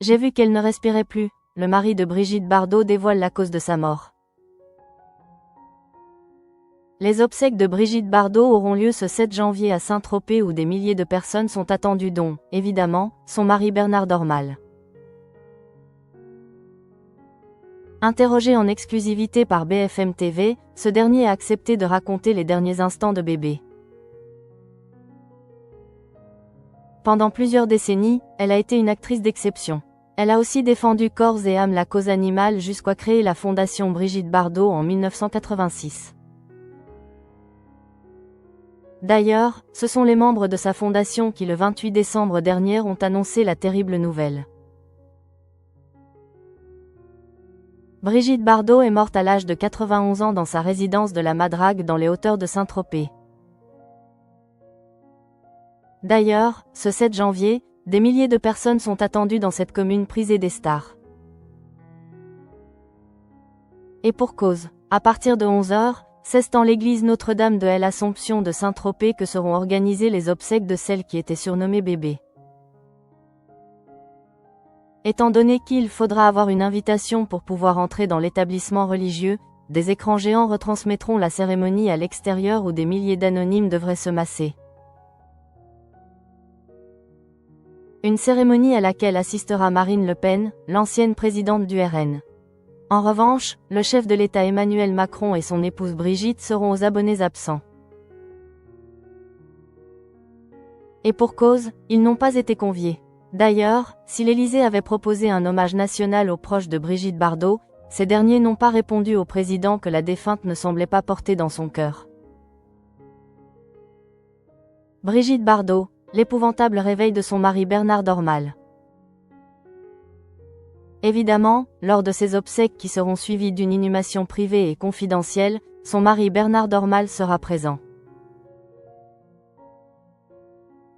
J'ai vu qu'elle ne respirait plus. Le mari de Brigitte Bardot dévoile la cause de sa mort. Les obsèques de Brigitte Bardot auront lieu ce 7 janvier à Saint-Tropez où des milliers de personnes sont attendues dont, évidemment, son mari Bernard Dormal. Interrogé en exclusivité par BFM TV, ce dernier a accepté de raconter les derniers instants de bébé. Pendant plusieurs décennies, elle a été une actrice d'exception. Elle a aussi défendu corps et âme la cause animale jusqu'à créer la fondation Brigitte Bardot en 1986. D'ailleurs, ce sont les membres de sa fondation qui le 28 décembre dernier ont annoncé la terrible nouvelle. Brigitte Bardot est morte à l'âge de 91 ans dans sa résidence de la Madrague dans les hauteurs de Saint-Tropez. D'ailleurs, ce 7 janvier, des milliers de personnes sont attendues dans cette commune prisée des stars. Et pour cause, à partir de 11h, c'est dans l'église Notre-Dame de l'Assomption de Saint-Tropez que seront organisées les obsèques de celle qui était surnommée bébé. Étant donné qu'il faudra avoir une invitation pour pouvoir entrer dans l'établissement religieux, des écrans géants retransmettront la cérémonie à l'extérieur où des milliers d'anonymes devraient se masser. Une cérémonie à laquelle assistera Marine Le Pen, l'ancienne présidente du RN. En revanche, le chef de l'État Emmanuel Macron et son épouse Brigitte seront aux abonnés absents. Et pour cause, ils n'ont pas été conviés. D'ailleurs, si l'Élysée avait proposé un hommage national aux proches de Brigitte Bardot, ces derniers n'ont pas répondu au président que la défunte ne semblait pas porter dans son cœur. Brigitte Bardot, l'épouvantable réveil de son mari Bernard Dormal. Évidemment, lors de ces obsèques qui seront suivies d'une inhumation privée et confidentielle, son mari Bernard Dormal sera présent.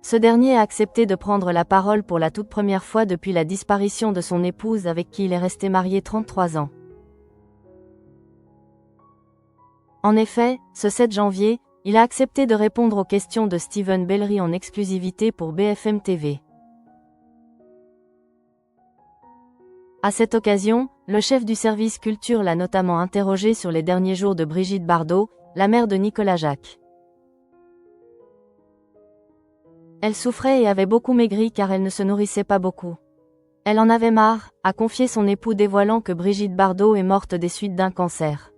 Ce dernier a accepté de prendre la parole pour la toute première fois depuis la disparition de son épouse avec qui il est resté marié 33 ans. En effet, ce 7 janvier, il a accepté de répondre aux questions de Steven Bellery en exclusivité pour BFM TV. À cette occasion, le chef du service culture l'a notamment interrogé sur les derniers jours de Brigitte Bardot, la mère de Nicolas Jacques. Elle souffrait et avait beaucoup maigri car elle ne se nourrissait pas beaucoup. Elle en avait marre, a confié son époux dévoilant que Brigitte Bardot est morte des suites d'un cancer.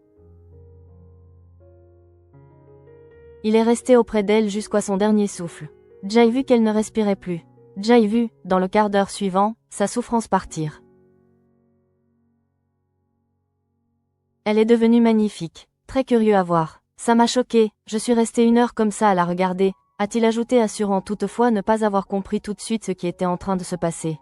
Il est resté auprès d'elle jusqu'à son dernier souffle. J'ai vu qu'elle ne respirait plus. J'ai vu, dans le quart d'heure suivant, sa souffrance partir. Elle est devenue magnifique, très curieux à voir. Ça m'a choqué, je suis resté 1 heure comme ça à la regarder, a-t-il ajouté assurant toutefois ne pas avoir compris tout de suite ce qui était en train de se passer.